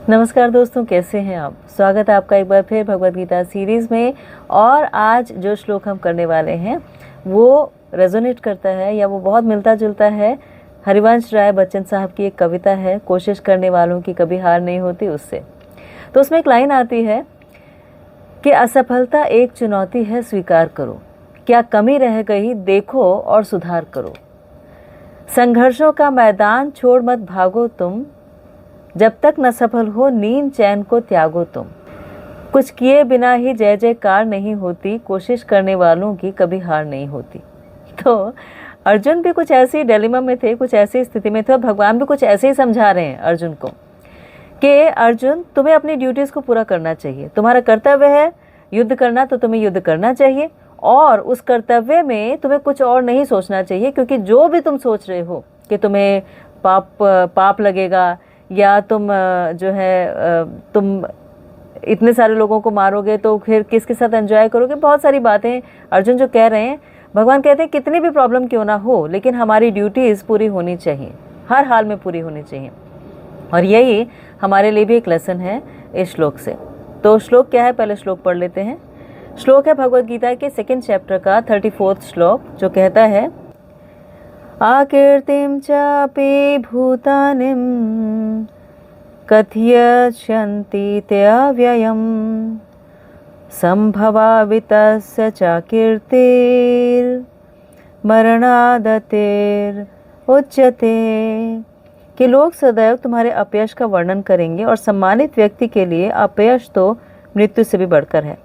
नमस्कार दोस्तों, कैसे हैं आप। स्वागत है आपका एक बार फिर भगवद गीता सीरीज़ में। और आज जो श्लोक हम करने वाले हैं वो रेजोनेट करता है या वो बहुत मिलता जुलता है हरिवंश राय बच्चन साहब की एक कविता है, कोशिश करने वालों की कभी हार नहीं होती, उससे। तो उसमें एक लाइन आती है कि असफलता एक चुनौती है, स्वीकार करो, क्या कमी रह गई देखो और सुधार करो। संघर्षों का मैदान छोड़ मत भागो तुम, जब तक न सफल हो नींद चैन को त्यागो तुम। कुछ किए बिना ही जय जयकार नहीं होती, कोशिश करने वालों की कभी हार नहीं होती। तो अर्जुन भी कुछ ऐसी डिलेमा में थे, कुछ ऐसी स्थिति में थे, और भगवान भी कुछ ऐसे ही समझा रहे हैं अर्जुन को कि अर्जुन, तुम्हें अपनी ड्यूटीज़ को पूरा करना चाहिए। तुम्हारा कर्तव्य है युद्ध करना, तो तुम्हें युद्ध करना चाहिए, और उस कर्तव्य में तुम्हें कुछ और नहीं सोचना चाहिए। क्योंकि जो भी तुम सोच रहे हो कि तुम्हें पाप लगेगा, या तुम तुम इतने सारे लोगों को मारोगे तो फिर किसके साथ एंजॉय करोगे, बहुत सारी बातें अर्जुन जो कह रहे हैं। भगवान कहते हैं कितनी भी प्रॉब्लम क्यों ना हो, लेकिन हमारी ड्यूटीज़ पूरी होनी चाहिए, हर हाल में पूरी होनी चाहिए। और यही हमारे लिए भी एक लेसन है इस श्लोक से। तो श्लोक क्या है, पहले श्लोक पढ़ लेते हैं। श्लोक है भगवद गीता के 2nd चैप्टर का 34th श्लोक, जो कहता है, आकीर्तिं चापि भूतानिं कथयन्ति ते अव्ययम् संभवावितस्य चाकीर्तिर्मरणादतेरुच्यते। कि लोग सदैव तुम्हारे अपयश का वर्णन करेंगे, और सम्मानित व्यक्ति के लिए अपयश तो मृत्यु से भी बढ़कर है।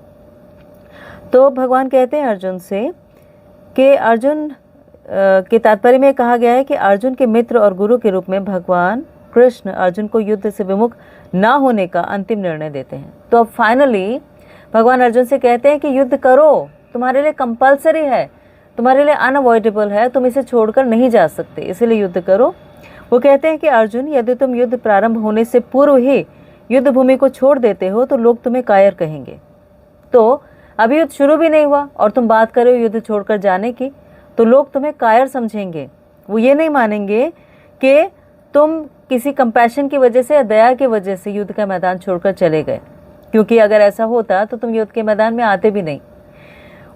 तो भगवान कहते हैं अर्जुन से कि अर्जुन के तात्पर्य में कहा गया है कि अर्जुन के मित्र और गुरु के रूप में भगवान कृष्ण अर्जुन को युद्ध से विमुख ना होने का अंतिम निर्णय देते हैं। तो अब फाइनली भगवान अर्जुन से कहते हैं कि युद्ध करो, तुम्हारे लिए कंपलसरी है, तुम्हारे लिए अनअवॉइडेबल है, तुम इसे छोड़कर नहीं जा सकते, इसलिए युद्ध करो। वो कहते हैं कि अर्जुन, यदि तुम युद्ध प्रारंभ होने से पूर्व ही युद्ध भूमि को छोड़ देते हो तो लोग तुम्हें कायर कहेंगे। तो अभी युद्ध शुरू भी नहीं हुआ और तुम बात कर रहे हो युद्ध छोड़कर जाने की, तो लोग तुम्हें कायर समझेंगे। वो ये नहीं मानेंगे कि तुम किसी कंपैशन की वजह से या दया की वजह से युद्ध का मैदान छोड़कर चले गए, क्योंकि अगर ऐसा होता तो तुम युद्ध के मैदान में आते भी नहीं।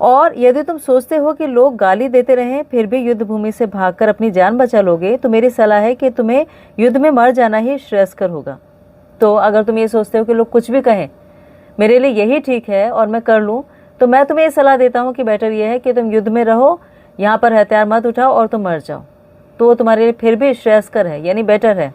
और यदि तुम सोचते हो कि लोग गाली देते रहें फिर भी युद्ध भूमि से भागकर अपनी जान बचा लोगे, तो मेरी सलाह है कि तुम्हें युद्ध में मर जाना ही श्रेयस्कर होगा। तो अगर तुम ये सोचते हो कि लोग कुछ भी कहें मेरे लिए यही ठीक है और मैं कर लूँ, तो मैं तुम्हें ये सलाह देता हूँ कि बेटर ये है कि तुम युद्ध में रहो, यहाँ पर हथियार मत उठाओ और तुम मर जाओ, तो वो तुम्हारे लिए फिर भी श्रेयस्कर है, यानी बेटर है।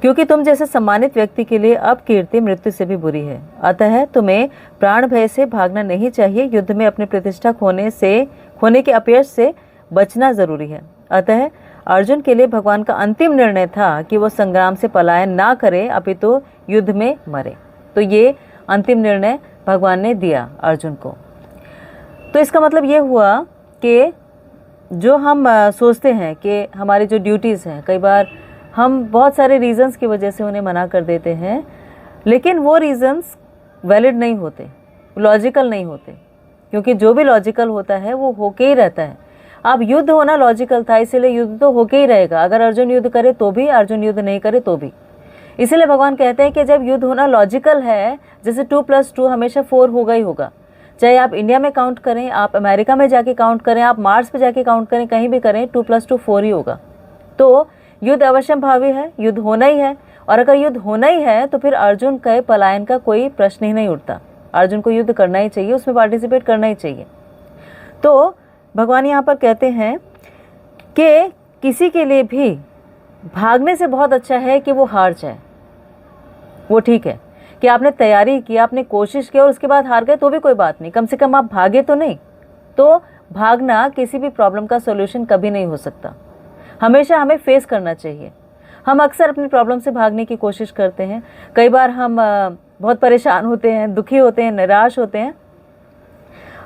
क्योंकि तुम जैसे सम्मानित व्यक्ति के लिए अब कीर्ति मृत्यु से भी बुरी है। अतः तुम्हें प्राण भय से भागना नहीं चाहिए, युद्ध में अपनी प्रतिष्ठा खोने के अपयश से बचना जरूरी है। अतः अर्जुन के लिए भगवान का अंतिम निर्णय था कि वो संग्राम से पलायन ना करे, अपितु युद्ध में मरे। तो ये अंतिम निर्णय भगवान ने दिया अर्जुन को। तो इसका मतलब ये हुआ कि जो हम सोचते हैं कि हमारी जो ड्यूटीज़ हैं, कई बार हम बहुत सारे रीज़न्स की वजह से उन्हें मना कर देते हैं, लेकिन वो रीज़न्स वैलिड नहीं होते, लॉजिकल नहीं होते। क्योंकि जो भी लॉजिकल होता है वो होके ही रहता है। अब युद्ध होना लॉजिकल था, इसीलिए युद्ध तो होके ही रहेगा। अगर अर्जुन युद्ध करे तो भी, अर्जुन युद्ध नहीं करे तो भी। इसीलिए भगवान कहते हैं कि जब युद्ध होना लॉजिकल है, जैसे 2 + 2 हमेशा 4 होगा ही होगा। चाहे आप इंडिया में काउंट करें, आप अमेरिका में जाके काउंट करें, आप मार्स पे जाके काउंट करें, कहीं भी करें, 2 + 2 4 ही होगा। तो युद्ध अवश्य भावी है, युद्ध होना ही है। और अगर युद्ध होना ही है तो फिर अर्जुन के पलायन का कोई प्रश्न ही नहीं उठता। अर्जुन को युद्ध करना ही चाहिए, उसमें पार्टिसिपेट करना ही चाहिए। तो भगवान यहाँ पर कहते हैं कि किसी के लिए भी भागने से बहुत अच्छा है कि वो हार जाए। वो ठीक है कि आपने तैयारी की, आपने कोशिश की और उसके बाद हार गए तो भी कोई बात नहीं, कम से कम आप भागे तो नहीं। तो भागना किसी भी प्रॉब्लम का सॉल्यूशन कभी नहीं हो सकता। हमेशा हमें फेस करना चाहिए। हम अक्सर अपनी प्रॉब्लम से भागने की कोशिश करते हैं। कई बार हम बहुत परेशान होते हैं, दुखी होते हैं, निराश होते हैं।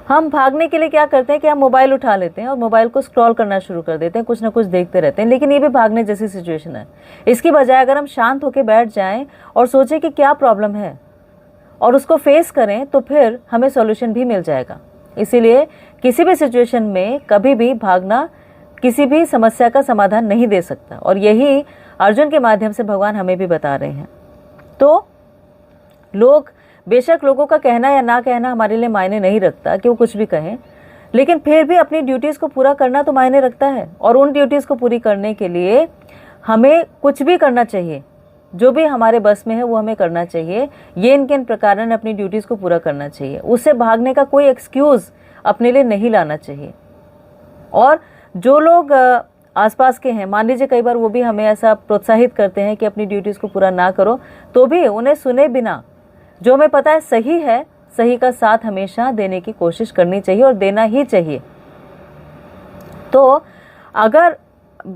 हम भागने के लिए क्या करते हैं कि हम मोबाइल उठा लेते हैं और मोबाइल को स्क्रॉल करना शुरू कर देते हैं, कुछ ना कुछ देखते रहते हैं। लेकिन ये भी भागने जैसी सिचुएशन है। इसकी बजाय अगर हम शांत होकर बैठ जाएं और सोचें कि क्या प्रॉब्लम है और उसको फेस करें, तो फिर हमें सॉल्यूशन भी मिल जाएगा। इसीलिए किसी भी सिचुएशन में कभी भी भागना किसी भी समस्या का समाधान नहीं दे सकता। और यही अर्जुन के माध्यम से भगवान हमें भी बता रहे हैं तो लोग, बेशक लोगों का कहना या ना कहना हमारे लिए मायने नहीं रखता कि वो कुछ भी कहें, लेकिन फिर भी अपनी ड्यूटीज़ को पूरा करना तो मायने रखता है। और उन ड्यूटीज़ को पूरी करने के लिए हमें कुछ भी करना चाहिए, जो भी हमारे बस में है वो हमें करना चाहिए। ये इनके प्रकार अपनी ड्यूटीज़ को पूरा करना चाहिए। उससे भागने का कोई एक्सक्यूज़ अपने लिए नहीं लाना चाहिए। और जो लोग आसपास के हैं, मान लीजिए कई बार वो भी हमें ऐसा प्रोत्साहित करते हैं कि अपनी ड्यूटीज़ को पूरा ना करो, तो भी उन्हें सुने बिना जो हमें पता है सही है, सही का साथ हमेशा देने की कोशिश करनी चाहिए और देना ही चाहिए। तो अगर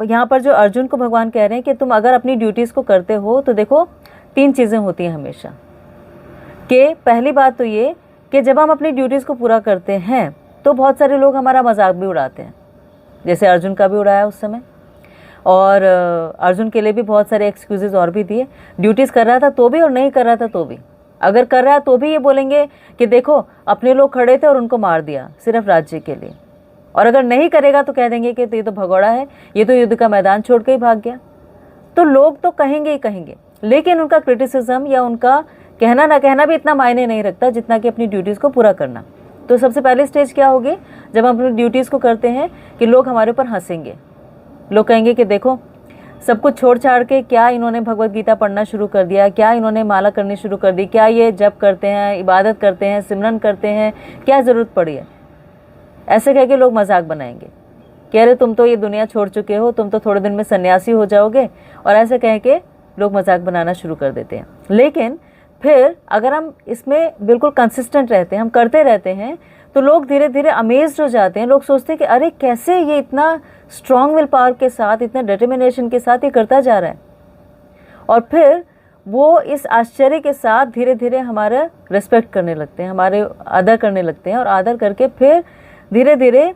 यहाँ पर जो अर्जुन को भगवान कह रहे हैं कि तुम अगर अपनी ड्यूटीज़ को करते हो तो देखो 3 चीज़ें होती हैं हमेशा। कि पहली बात तो ये कि जब हम अपनी ड्यूटीज़ को पूरा करते हैं तो बहुत सारे लोग हमारा मजाक भी उड़ाते हैं, जैसे अर्जुन का भी उड़ाया उस समय। और अर्जुन के लिए भी बहुत सारे एक्सक्यूज़ेस और भी दिए। ड्यूटीज़ कर रहा था तो भी और नहीं कर रहा था तो भी। अगर कर रहा है तो भी ये बोलेंगे कि देखो अपने लोग खड़े थे और उनको मार दिया सिर्फ राज्य के लिए। और अगर नहीं करेगा तो कह देंगे कि ये तो भगोड़ा है, ये तो युद्ध का मैदान छोड़ के ही भाग गया। तो लोग तो कहेंगे ही कहेंगे, लेकिन उनका क्रिटिसिज्म या उनका कहना ना कहना भी इतना मायने नहीं रखता जितना कि अपनी ड्यूटीज़ को पूरा करना। तो सबसे पहली स्टेज क्या होगी जब हम अपनी ड्यूटीज़ को करते हैं कि लोग हमारे ऊपर हंसेंगे। लोग कहेंगे कि देखो सब कुछ छोड़ छाड़ के क्या इन्होंने भगवत गीता पढ़ना शुरू कर दिया, क्या इन्होंने माला करनी शुरू कर दी, क्या ये जप करते हैं, इबादत करते हैं, सिमरन करते हैं, क्या ज़रूरत पड़ी है। ऐसे कह के लोग मजाक बनाएंगे कि अरे तुम तो ये दुनिया छोड़ चुके हो, तुम तो थोड़े दिन में सन्यासी हो जाओगे, और ऐसे कह के लोग मजाक बनाना शुरू कर देते हैं। लेकिन फिर अगर हम इसमें बिल्कुल कंसिस्टेंट रहते हैं, हम करते रहते हैं, तो लोग धीरे धीरे अमेज्ड हो जाते हैं। लोग सोचते हैं कि अरे कैसे ये इतना स्ट्रॉन्ग विल पावर के साथ, इतना डिटर्मिनेशन के साथ ये करता जा रहा है। और फिर वो इस आश्चर्य के साथ धीरे धीरे हमारा रिस्पेक्ट करने लगते हैं, हमारे आदर करने लगते हैं, और आदर करके फिर धीरे धीरे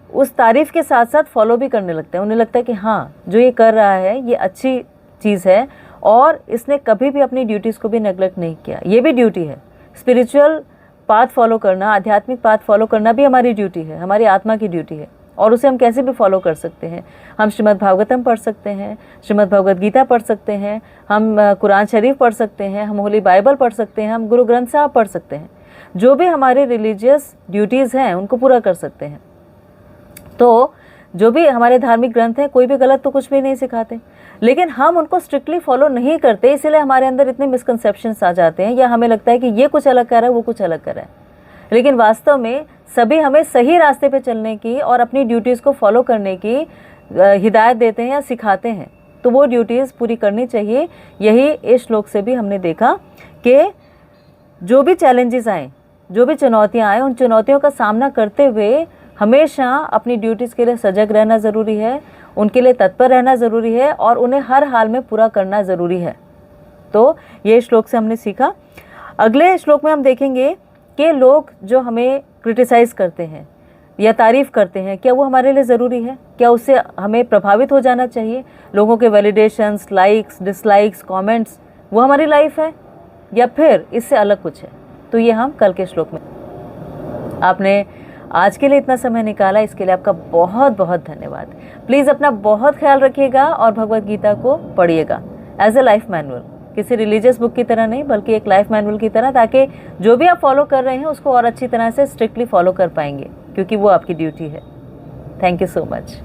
उस तारीफ़ के साथ साथ फॉलो भी करने लगते हैं। उन्हें लगता है कि हाँ जो ये कर रहा है ये अच्छी चीज़ है और इसने कभी भी अपनी ड्यूटीज़ को भी नेगलेक्ट नहीं किया। ये भी ड्यूटी है। स्पिरिचुअल पाथ फॉलो करना, आध्यात्मिक पाथ फॉलो करना भी हमारी ड्यूटी है, हमारी आत्मा की ड्यूटी है। और उसे हम कैसे भी फॉलो कर सकते हैं। हम श्रीमद् भागवतम पढ़ सकते हैं, श्रीमद् भगवद गीता पढ़ सकते हैं, हम कुरान शरीफ पढ़ सकते हैं, हम होली बाइबल पढ़ सकते हैं, हम गुरु ग्रंथ साहब पढ़ सकते हैं। जो भी हमारे रिलीजियस ड्यूटीज़ हैं उनको पूरा कर सकते हैं। तो जो भी हमारे धार्मिक ग्रंथ हैं कोई भी गलत तो कुछ भी नहीं सिखाते, लेकिन हम उनको स्ट्रिक्टली फॉलो नहीं करते, इसीलिए हमारे अंदर इतने मिसकंसेप्शंस आ जाते हैं, या हमें लगता है कि ये कुछ अलग कर रहा है वो कुछ अलग कर रहा है। लेकिन वास्तव में सभी हमें सही रास्ते पे चलने की और अपनी ड्यूटीज़ को फॉलो करने की हिदायत देते हैं या सिखाते हैं। तो वो ड्यूटीज़ पूरी करनी चाहिए। यही इस श्लोक से भी हमने देखा कि जो भी चैलेंजेस आए, जो भी चुनौतियाँ आए, उन चुनौतियों का सामना करते हुए हमेशा अपनी ड्यूटीज़ के लिए सजग रहना ज़रूरी है, उनके लिए तत्पर रहना ज़रूरी है, और उन्हें हर हाल में पूरा करना ज़रूरी है। तो ये श्लोक से हमने सीखा। अगले श्लोक में हम देखेंगे कि लोग जो हमें क्रिटिसाइज़ करते हैं या तारीफ़ करते हैं, क्या वो हमारे लिए ज़रूरी है? क्या उससे हमें प्रभावित हो जाना चाहिए? लोगों के वैलिडेशंस, लाइक्स, डिसलाइक्स, कमेंट्स, वो हमारी लाइफ है या फिर इससे अलग कुछ है? तो ये हम कल के श्लोक में। आपने आज के लिए इतना समय निकाला, इसके लिए आपका बहुत बहुत धन्यवाद। प्लीज़ अपना बहुत ख्याल रखिएगा और भगवद गीता को पढ़िएगा एज ए लाइफ मैनुअल, किसी रिलीजियस बुक की तरह नहीं बल्कि एक लाइफ मैनुअल की तरह, ताकि जो भी आप फॉलो कर रहे हैं उसको और अच्छी तरह से स्ट्रिक्टली फॉलो कर पाएंगे, क्योंकि वो आपकी ड्यूटी है। Thank you so much.